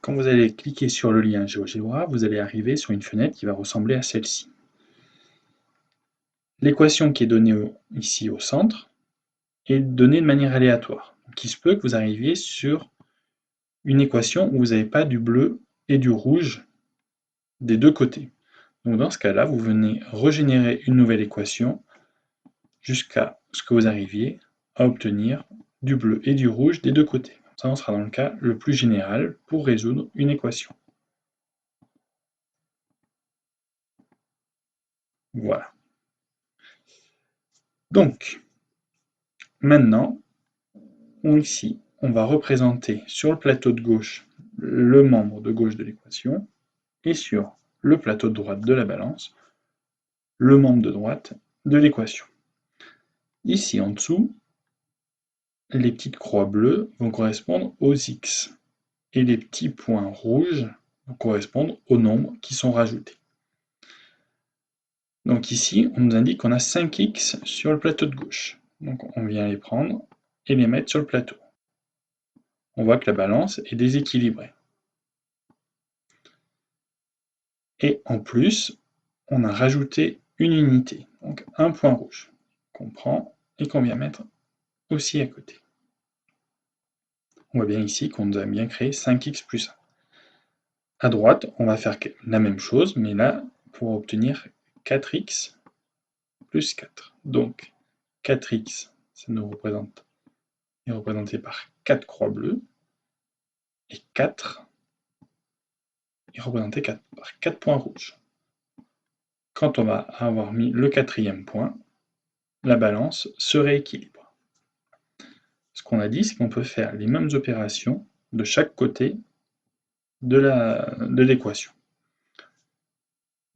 quand vous allez cliquer sur le lien GeoGebra, vous allez arriver sur une fenêtre qui va ressembler à celle-ci. L'équation qui est donnée ici au centre est donnée de manière aléatoire. Donc il se peut que vous arriviez sur une équation où vous n'avez pas du bleu et du rouge des deux côtés. Donc dans ce cas-là, vous venez régénérer une nouvelle équation jusqu'à ce que vous arriviez à obtenir du bleu et du rouge des deux côtés. Ça, on sera dans le cas le plus général pour résoudre une équation. Voilà. Donc, maintenant, ici, on va représenter sur le plateau de gauche le membre de gauche de l'équation et sur le plateau de droite de la balance le membre de droite de l'équation. Ici en dessous, les petites croix bleues vont correspondre aux x et les petits points rouges vont correspondre aux nombres qui sont rajoutés. Donc ici, on nous indique qu'on a 5x sur le plateau de gauche. Donc on vient les prendre et les mettre sur le plateau. On voit que la balance est déséquilibrée. Et en plus, on a rajouté une unité, donc un point rouge, qu'on prend et qu'on vient mettre aussi à côté. On voit bien ici qu'on nous a bien créé 5x plus 1. À droite, on va faire la même chose, mais là, pour obtenir 4x plus 4. Donc, 4x, ça nous est représenté par 4 croix bleues, et 4 est représenté par 4 points rouges. Quand on va avoir mis le quatrième point, la balance se rééquilibre. Ce qu'on a dit, c'est qu'on peut faire les mêmes opérations de chaque côté de l'équation.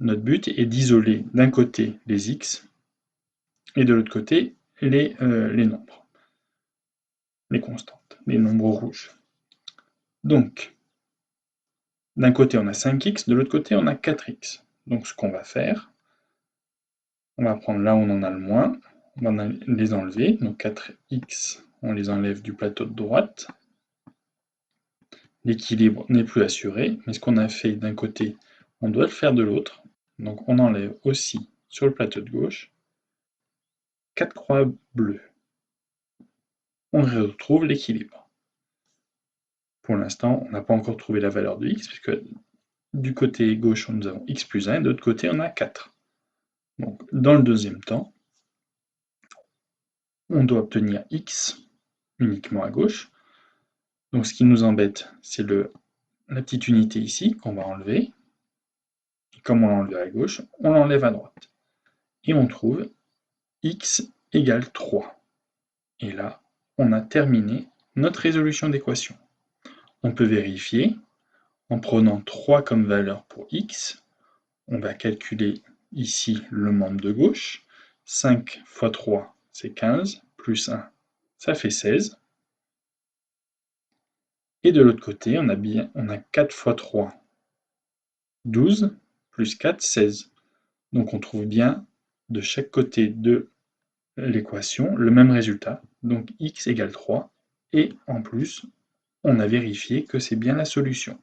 Notre but est d'isoler d'un côté les x et de l'autre côté les nombres, les constantes, les nombres rouges. Donc, d'un côté on a 5x, de l'autre côté on a 4x. Donc ce qu'on va faire, on va prendre là où on en a le moins, on va les enlever, donc 4x, on les enlève du plateau de droite. L'équilibre n'est plus assuré, mais ce qu'on a fait d'un côté, on doit le faire de l'autre. Donc on enlève aussi sur le plateau de gauche 4 croix bleues. On retrouve l'équilibre. Pour l'instant, on n'a pas encore trouvé la valeur de x, puisque du côté gauche, nous avons x plus 1, et de l'autre côté, on a 4. Donc, dans le deuxième temps, on doit obtenir x uniquement à gauche. Donc ce qui nous embête, c'est la petite unité ici qu'on va enlever. Et comme on l'a enlevé à gauche, on l'enlève à droite. Et on trouve x égale 3. Et là, on a terminé notre résolution d'équation. On peut vérifier en prenant 3 comme valeur pour x. On va calculer ici le membre de gauche. 5 fois 3, c'est 15, plus 1, ça fait 16. Et de l'autre côté, on a 4 fois 3, 12, plus 4, 16. Donc on trouve bien de chaque côté de l'équation le même résultat. Donc x égale 3. Et en plus, on a vérifié que c'est bien la solution.